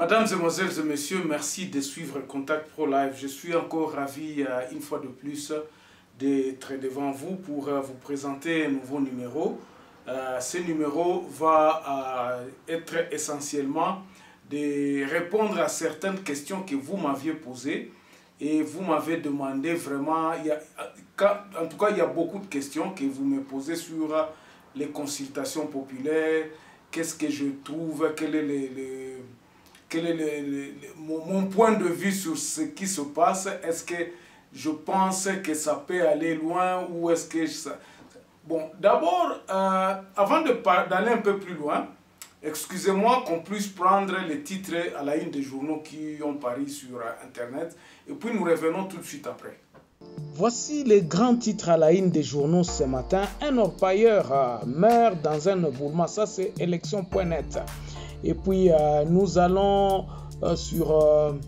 Mesdames, Mesdemoiselles et Messieurs, merci de suivre Contact Pro Live. Je suis encore ravi, une fois de plus, d'être devant vous pour vous présenter un nouveau numéro. Ce numéro va être essentiellement de répondre à certaines questions que vous m'aviez posées. Et vous m'avez demandé vraiment, en tout cas il y a beaucoup de questions que vous me posez sur les consultations populaires, qu'est-ce que je trouve, quel est mon point de vue sur ce qui se passe, est-ce que je pense que ça peut aller loin ou est-ce que ça... Bon, d'abord, avant d'aller un peu plus loin, excusez-moi qu'on puisse prendre les titres à la une des journaux qui ont paru sur Internet et puis nous revenons tout de suite après. Voici les grands titres à la une des journaux ce matin. Un orpailleur meurt dans un éboulement. Ça, c'est élection.net. Et puis, nous allons sur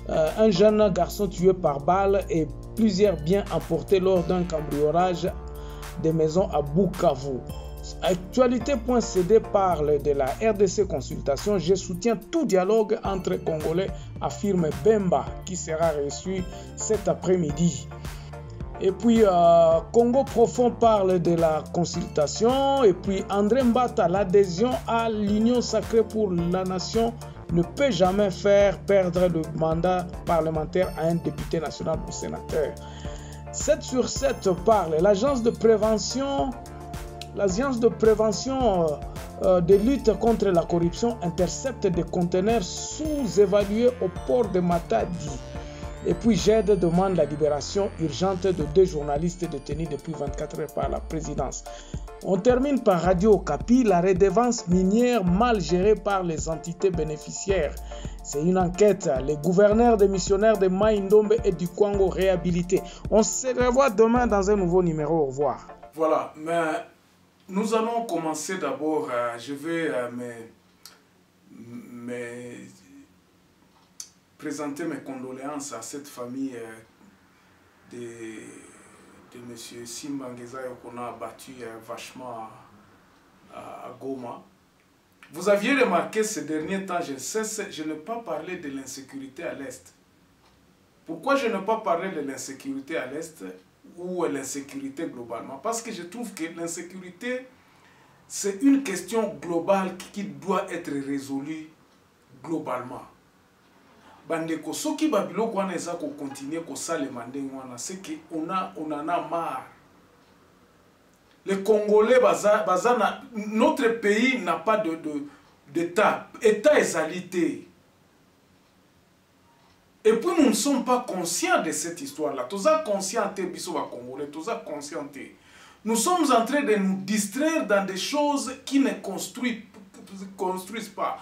un jeune garçon tué par balle et plusieurs biens emportés lors d'un cambriolage des maisons à Bukavu. Actualité.cd parle de la RDC consultation. Je soutiens tout dialogue entre Congolais, affirme Bemba, qui sera reçu cet après-midi. Et puis, Congo Profond parle de la consultation. Et puis, André Mbata, l'adhésion à l'Union sacrée pour la nation ne peut jamais faire perdre le mandat parlementaire à un député national ou sénateur. 7 sur 7 parle. L'agence de prévention de lutte contre la corruption intercepte des conteneurs sous-évalués au port de Matadi. Et puis GED demande la libération urgente de 2 journalistes détenus depuis 24 heures par la présidence. On termine par Radio Okapi, la redevance minière mal gérée par les entités bénéficiaires. C'est une enquête. Les gouverneurs des missionnaires de Mai-Ndombe et du Kwango réhabilités. On se revoit demain dans un nouveau numéro. Au revoir. Voilà, mais nous allons commencer d'abord. Je vais présenter mes condoléances à cette famille de M. Simbangezayo qu'on a abattu vachement à Goma. Vous aviez remarqué ces derniers temps, je n'ai pas parlé de l'insécurité à l'Est. Pourquoi je n'ai pas parlé de l'insécurité à l'Est ou l'insécurité globalement? Parce que je trouve que l'insécurité, c'est une question globale qui doit être résolue globalement. Bandeko, ce qui va continuer à c'est qu'on en a marre. Les Congolais, notre pays n'a pas d'État. État est alité. Et puis nous ne sommes pas conscients de cette histoire-là. Tous conscients Congolais, tous conscients. Nous sommes en train de nous distraire dans des choses qui ne construisent pas.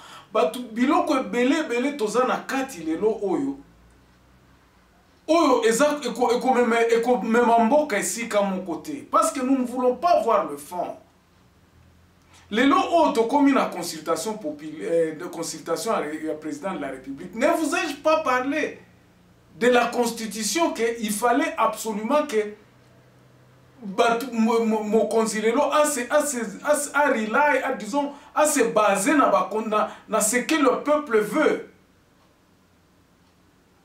Biloko belé toza na kati lelo oyo eko memamboka ici à mon côté parce que nous ne voulons pas voir le fond. Lelo oyo tokomi na consultation populaire de consultation à la président de la République. Ne vous ai-je pas parlé de la constitution qu'il fallait absolument que mon conseiller a se basé dans ce que le peuple veut.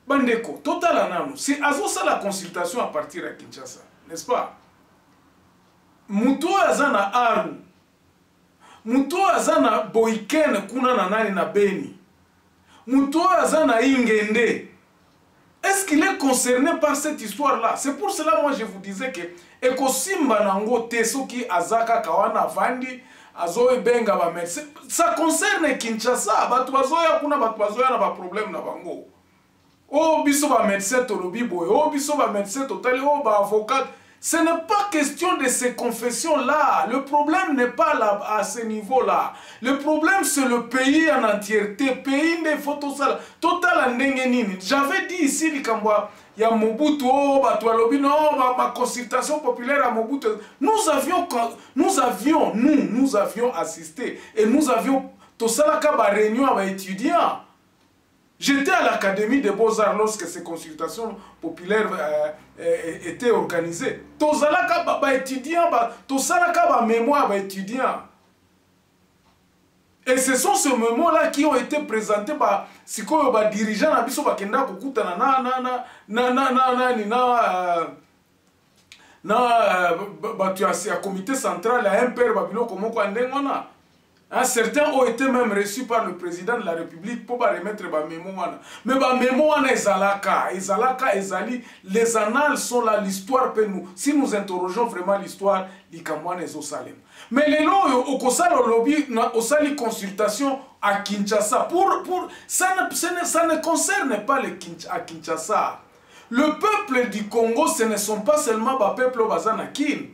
Bandeko, total anano, c'est ça la consultation à partir de Kinshasa, n'est-ce pas? Muto azana aru, muto azana boiken kuna na nani na beni, muto azana ingende. Est-ce qu'il est concerné par cette histoire-là? C'est pour cela moi je vous disais que ekosimba nango tesoki azaka kawana vandi azoe benga ba médecin. Ça concerne Kinshasa, batu bazoya kuna batu bazoya na ba problème na bango. Oh biso ba médecin tolobi boy, oh biso ba médecin totali, oh ba avocat. Ce n'est pas question de ces confessions-là. Le problème n'est pas là, à ce niveau-là. Le problème, c'est le pays en entièreté. Pays des photos total en. J'avais dit ici, il y a Mobutu, ma consultation populaire à Mobutu. Nous avions assisté. Et nous avions tout ça là, réunion avec étudiants. J'étais à l'Académie des Beaux-Arts lorsque ces consultations populaires étaient organisées. Tozalaka ba étudiants, tozalaka ba mémoire ba étudiants. Et ce sont ces moments-là qui ont été présentés par sikoyo ba dirigeants na biso bakenda kokutana batu ya comité central ya MPR babiloko moko andengona. Certains ont été même reçus par le président de la République pour remettre ba mémoire. Mais ba mémoire ezalaka, ezali, les annales sont là, l'histoire peut nous. Si nous interrogeons vraiment l'histoire, likamwana ezosalem. Mais les lois au kosala lobby au sali consultation à Kinshasa ça ne concerne pas à Kinshasa. Le peuple du Congo, ce ne sont pas seulement le peuple bazanakin.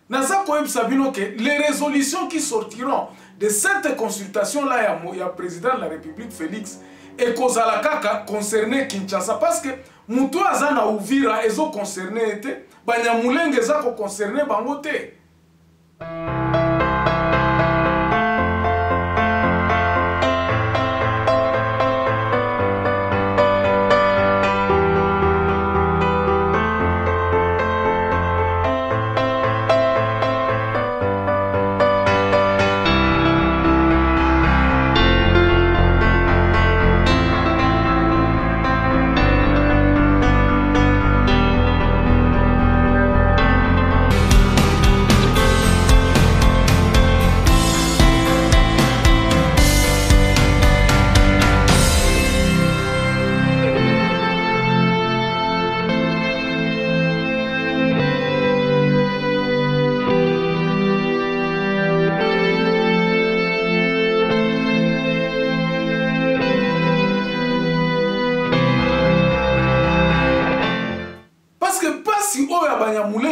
Les résolutions qui sortiront de cette consultation-là, il y a le président de la République, Félix, et Kozalaka concerné Kinshasa. Parce que Moutou Azana Ouvira, ils ont concerné, Banyamulenge, ils ont concerné Bangote.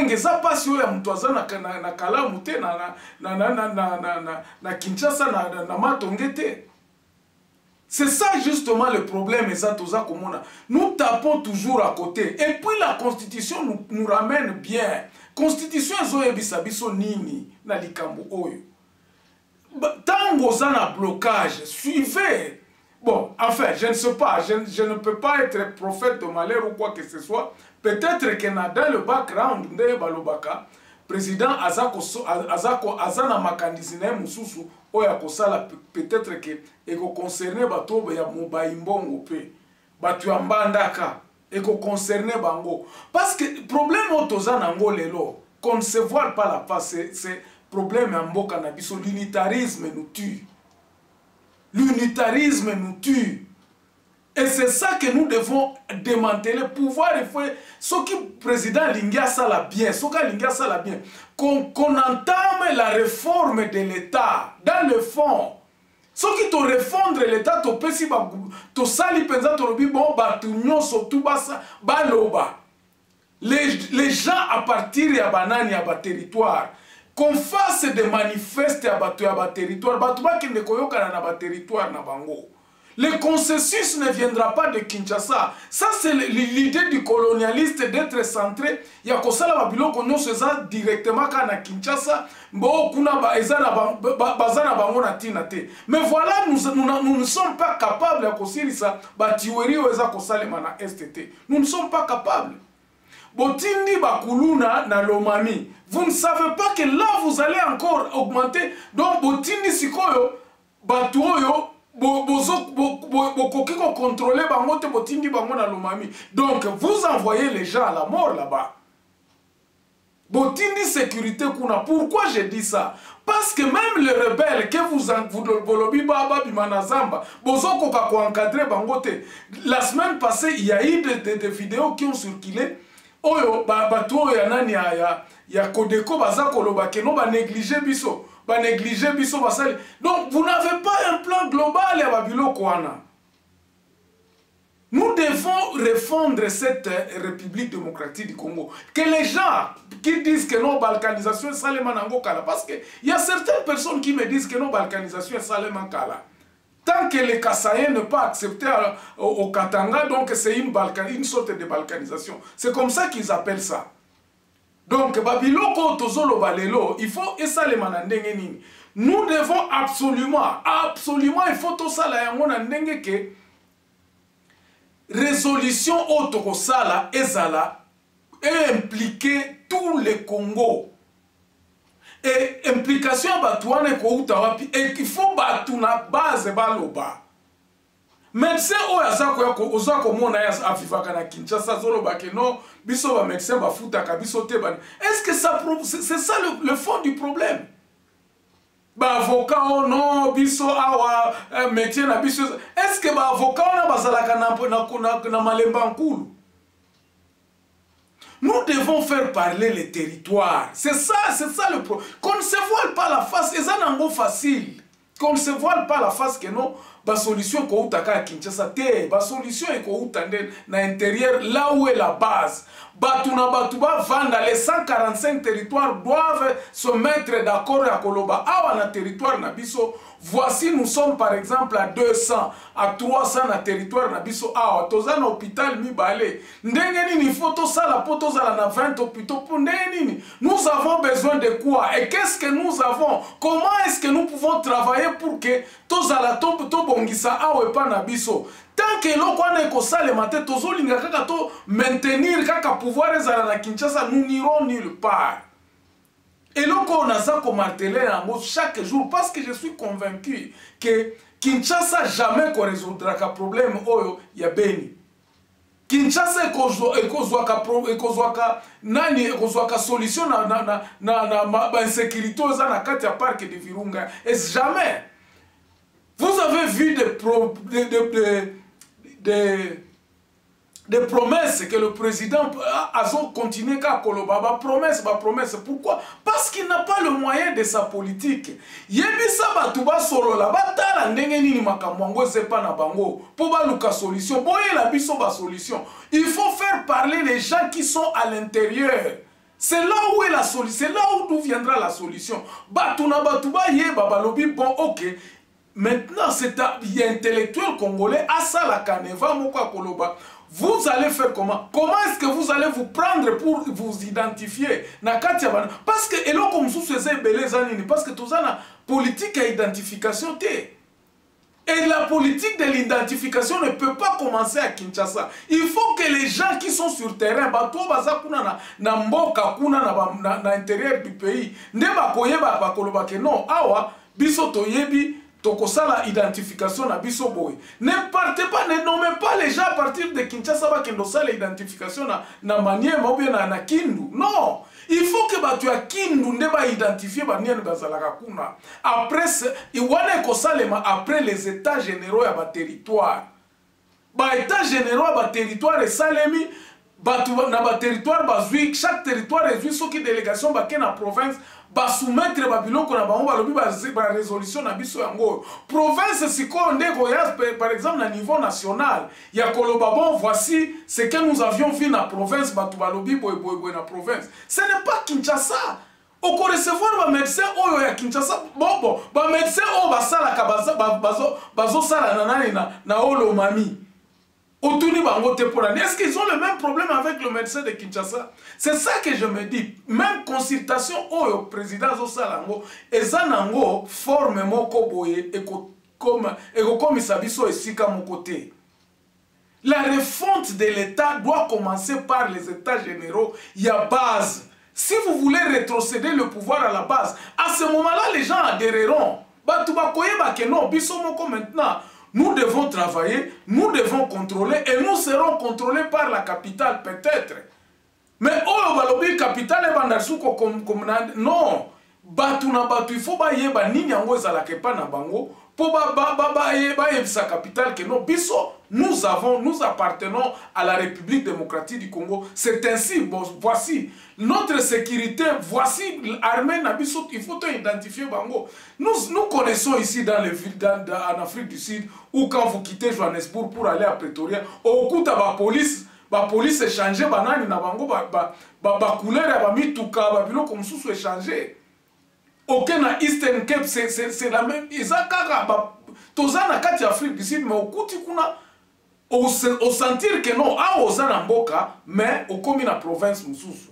Eza pasi oya mtu aza na kalamu te na Kinshasa na matonge te. C'est ça justement le problème. Nous tapons toujours à côté. Et puis la constitution nous ramène bien. Constitution ezoye bisabiso nini na likambo oyo. Tango za na blocage, suivez. Bon, enfin, je ne sais pas, je ne peux pas être prophète de malheur ou quoi que ce soit. Peut-être que dans le background de Balobaka, président Azana Makandizine Mususu, oya kosala peut-être que eko concerné bato ya Mobaimbongo pe, batu ya Mbandaka, eko concerné bango. Parce que problème otoza nango lelo, concevoir pas la paix, c'est problème ya mboka na biso, l'unitarisme nous tue. L'unitarisme nous tue. Et c'est ça que nous devons démanteler. Pouvoir, il faut. Ce qui le président Lingia Sala bien, qu'on entame la réforme de l'État. Dans le fond, ce qui te refondre l'État, te sali penza te robi bon, tu nyoso tout basa, baloba. Les gens à partir de banani à bas territoire, qu'on fasse des manifestes à bas territoire, batuba qui ne koyoka na bas territoire na bango. Le consensus ne viendra pas de Kinshasa. Ça, c'est l'idée du colonialiste d'être centré. Il y a Kosala Babilo qu'on se ça directement quand à Kinshasa. Mais voilà, nous ne sommes pas capables de faire ça. Nous ne sommes pas capables. Botindi Bakuluna na Lomami. Vous ne savez pas que là, vous allez encore augmenter. Donc, Botindi Sikoyo, Batuoyo, donc vous envoyez les gens à la mort là-bas. Botindi sécurité kuna. Pourquoi je dis ça? Parce que même les rebelles que vous la semaine passée il y a eu des vidéos qui ont circulé. Oyo bato ya nani ya Kodeko bazakoloba ke no ba négliger biso. Donc, vous n'avez pas un plan global à Babilo Kouana. Nous devons refondre cette République démocratique du Congo. Que les gens qui disent que non, balkanisation est salement en Kala. Parce qu'il y a certaines personnes qui me disent que non, balkanisation est salement Kala. Tant que les Kassaïens ne pas accepté au Katanga, donc c'est une sorte de balkanisation. C'est comme ça qu'ils appellent ça. Donc, Babiloko Tozolo Balelo, il faut essa les manandenge nini. Nous devons absolument, il faut tout ça la yangona ndenge ke résolution otokosala ezala et impliquer tous les Congo. Et implication communication ya bato wana ekouta wapi il faut bato na base baloba médecin oyo oza komona ye avivaka na Kinshasa azolobake non biso bamédecin bafutaka biso te bani est-ce que c'est ça le fond du problème baavocat o non biso awa métier na biso est-ce que baavocat wana bazalaka na malemba nkulu. Nous devons faire parler les territoires. C'est ça le problème. Qu'on ne se voile pas la face, et ça n'est pas facile. Qu'on ne se voile pas la face que non, la solution est qu'on a Kinshasa, la solution est qu'on a dans l'intérieur, là où est la base. Batuna Batuba Vanda, les 145 territoires doivent se mettre d'accord à Koloba. Ah, on a territoire Nabiso. Voici, nous sommes par exemple à 200, à 300 na territoire Nabiso. Ah, toza na hôpital mi balé. Ndengeni ni photo ça la poto za na 20 hôpitaux pour ndengeni. Nous avons besoin de quoi? Et qu'est-ce que nous avons? Comment est-ce que nous pouvons travailler pour que toza la to bongisa ah ouais pas Nabiso? Tant que l'on connaît que ça le matin, tozo linga kaka to maintenir kaka pouvoir ezala na Kinshasa, nous n'irons nulle part. Et là, on a ça comme martelé chaque jour parce que je suis convaincu que Kinshasa jamais qu'on résoudra un problème oyo ya Beni. Kinshasa ekozwaka solution na insécurité za na kati ya parc de Virunga. Et jamais. Vous avez vu des promesses que le président a continué à Koloba. Promesse. Pourquoi? Parce qu'il n'a pas le moyen de sa politique. Yebisa batuba solo la batala ndenge nini makamwango zepa na bango pour baluka solution. Boye la biso ba solution. Il faut faire parler les gens qui sont à l'intérieur. C'est là où est la solution. C'est là où viendra la solution. Batuna batuba yeba balobi bon ok. Maintenant c'est intellectuel congolais asa la kaneva moko Koloba. Vous allez faire comment? Comment est-ce que vous allez vous prendre pour vous identifier? Parce que elo comme sous ces belés anini parce que tout ça na politique à identification té. Et la politique de l'identification ne peut pas commencer à Kinshasa. Il faut que les gens qui sont sur terrain, bato baza kuna na mboka kuna na intérieur du pays, ne ba koyeba ba koloba ke non awa biso toyebi tokosala identification na biso boy. Ne partez pas, ne nommez pas les gens à partir de Kinshasa ba kendo sala identification na Maniema ou bien na Kindu. Non, il faut que ba tu a Kindu ne ba identifier ba niene bazalaka kuna. Après iwane kosalema après les états généraux ya ba territoire. Ba états généraux ba territoire et salemi batu na ba territoire bazui chaque territoire ezui soki délégation ba ke na province ba soumettre ba biloko na bango ba lobi ba résolution na biso yango province siko ndeko ya par exemple na niveau national ya koloba bon voici ce que nous avions vu na province batu ba lobi boy na province ce n'est pas Kinshasa oko recevoir ba médecin oyo ya Kinshasa bon ba médecin o ba sala ka bazo sala na nani na olo mami. Est-ce qu'ils ont le même problème avec le médecin de Kinshasa? C'est ça que je me dis. Même consultation au président Zosalango, et Zanango forme moko boye et comme Isabiso et Sika mon côté. La refonte de l'État doit commencer par les États généraux. Il y a base. Si vous voulez rétrocéder le pouvoir à la base, à ce moment-là, les gens adhéreront. Non, Bisomoko maintenant. Nous devons travailler, nous devons contrôler et nous serons contrôlés par la capitale peut-être. Mais oh balobi capitale bandasuko comme non, il faut ba yeba nini yango ezalaka pa na bango po ba yebisa capitale que non biso nous appartenons à la République démocratique du Congo. C'est ainsi, bon, voici notre sécurité, voici l'armée Nabiso, il faut identifier Bango. Nous connaissons ici dans les villes en Afrique du Sud, où quand vous quittez Johannesburg pour aller à Pretoria, au coup de la police est changée, banani na Bango, couleur ya mituka, babilo comme sous échangé. Aucun na Eastern Cape, c'est la même. Izakara, tozana kati Afrique du Sud, mais au coup kuna au sentir que non, à Ozana Mboka, mais au commis la province Moussoussou.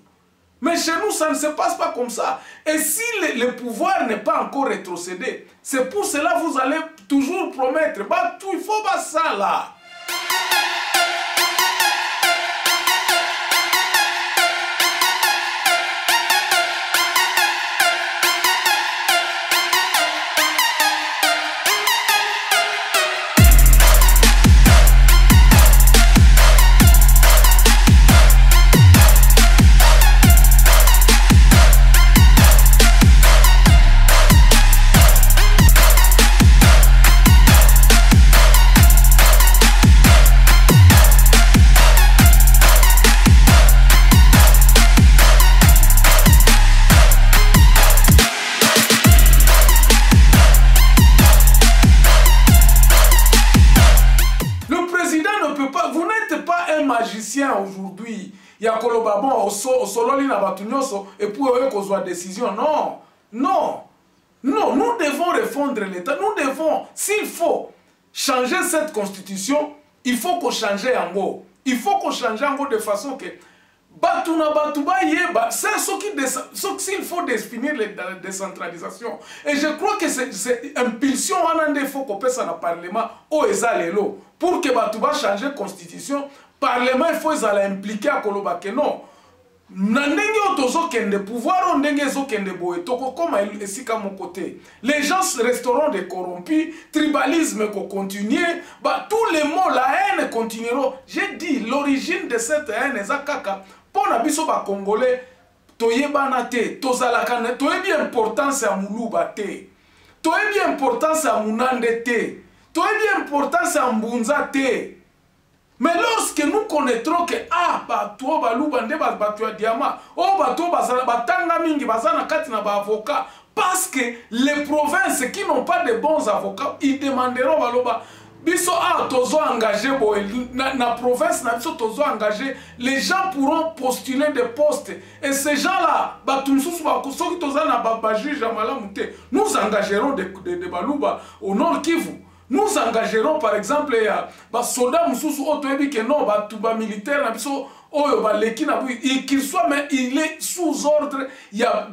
Mais chez nous, ça ne se passe pas comme ça. Et si le pouvoir n'est pas encore rétrocédé, c'est pour cela que vous allez toujours promettre, bah, tout, il faut pas ça là. politicien aujourd'hui, il y a koloba bon au sololi na batu nyonso et puis oyo kozwa décision. Non, non, non, nous devons refondre l'État. Nous devons, s'il faut changer cette constitution, il faut qu'on change en gros. Il faut qu'on change en gros de façon que Batuna Batuba Yeba, c'est ce qu'il faut définir la décentralisation. Et je crois que c'est impulsion il faut qu'on passe dans le Parlement au Ezalelo. Pour que Batuba change la constitution, Parlement il faut impliquer à Koloba que non. Nandenge otozo kende pouvoir ondenge zo kende boye toko comme ici à mon côté. Les gens resteront des corrompus, tribalisme ko continuer, bah tous les mots la haine continueront. J'ai dit l'origine de cette haine ezakaka pour na biso ba congolais toyebana te, tozalaka na toyebi importance ya muluba te. Toyebi importance ya munande te. Toyebi importance ya mbunza te. Mais lorsque nous connaîtrons que bato baluba nde bato ya diamant, bato batanga mingi bazana kati na ba avocat parce que les provinces qui n'ont pas de bons avocats, ils demanderont baloba biso tozo engagé na province na biso tozo engagé, les gens pourront postuler des postes et ces gens-là bato mususu bakosoki toza na ba juge malamu te, nous engagerons de baluba au Nord Kivu. Nous engagerons par exemple les soldats mususu otoyebi que non batuba militaire na biso oyo baleki na qu'il soit mais il est sous ordre ya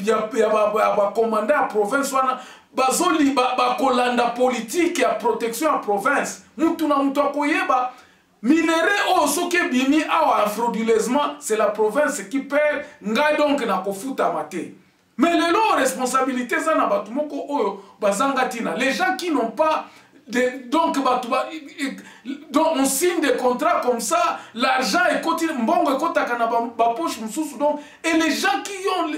commandant à province wana bazoli kolanda politique ya protection à province mutu na mutu akoyeba minéraux oyo soki bimi awa frauduleusement c'est la province qui perd ngai donc na kofuta mate. Mais les responsabilités za na batu moko oyo bazanga tina, les gens qui n'ont pas donc on signe des contrats comme ça, l'argent est continu, mbongo ekotaka na ba poche mususu donc, et les gens qui ont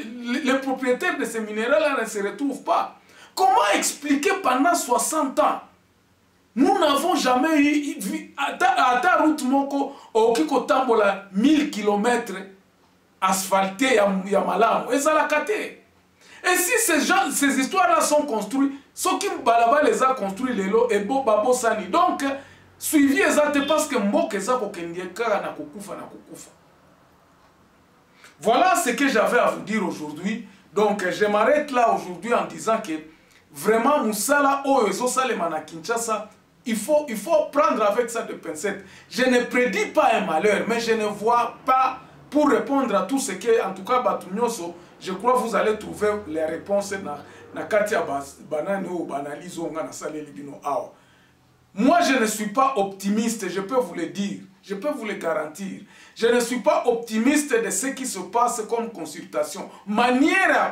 les propriétaires de ces minéraux là ne se retrouvent pas. Comment expliquer pendant 60 ans nous n'avons jamais eu à ta route moko okiko tambola 1000 km asphalté ya malamu ezalakate. Et si ces histoires-là sont construites, ceux qui balaba les a construits les lots et babo sani. Donc, suivi exactement parce que mboke za kokengeka na kokufa na kokufa. Voilà ce que j'avais à vous dire aujourd'hui. Donc, je m'arrête là aujourd'hui en disant que vraiment Moussala Oezo Salema na Kinshasa, il faut prendre avec ça de pincettes. Je ne prédis pas un malheur, mais je ne vois pas pour répondre à tout ce que, en tout cas, Batumyoso. Je crois que vous allez trouver les réponses dans Katia Banane ou Banalizo na Salé Libino Awa. Moi, je ne suis pas optimiste, je peux vous le dire, je peux vous le garantir. Je ne suis pas optimiste de ce qui se passe comme consultation. Manière à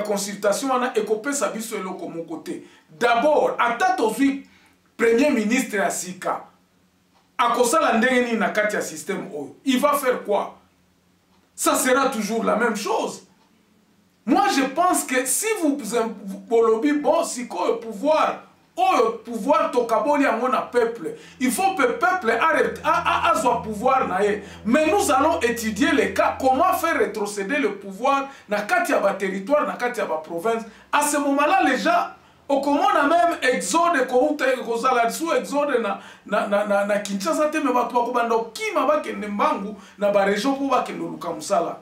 consultation, on a écopé sa vie sur mon côté. D'abord, à Tatoui, Premier ministre à Sika, à Kosala Ndengeni na Katia Système O, il va faire quoi? Ça sera toujours la même chose. Moi, je pense que si vous bolobi bon, si quoi pouvoir tokaboli en a peuple, il faut que le peuple arrête à son pouvoir naé. Mais nous allons étudier les cas, comment faire rétrocéder le pouvoir dans Katiaba territoire, dans Katiaba province. À ce moment-là, les gens au comment on a même exode sous exode na Kinshasa te me batu bakobanda okima bakende mbangu na ba région pour bakende luka musala.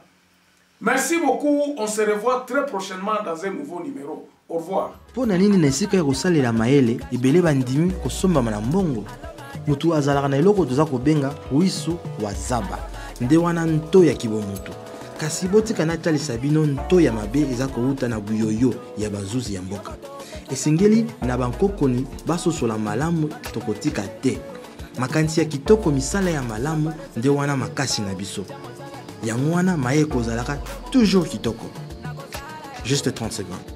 Merci beaucoup, on se revoit très prochainement dans un nouveau numéro. Au revoir. Po na nini na esika ya kosalela maele ebele bandimi kosombama na mbongo mutu azalaka na eloko toza kobenga wisu wa zaba nde wana nto ya kibomutu kasi botika na talisa bino nto ya mabe eza kouta na buyoyo ya bazuzi ya mboka esengeli na bankokoni basosola malamu tokotika te makanisi ya kitoko misala ya malamu nde wana makasi na biso yango wana maye kozalaka toujours kitoko. Juste 30 secondes.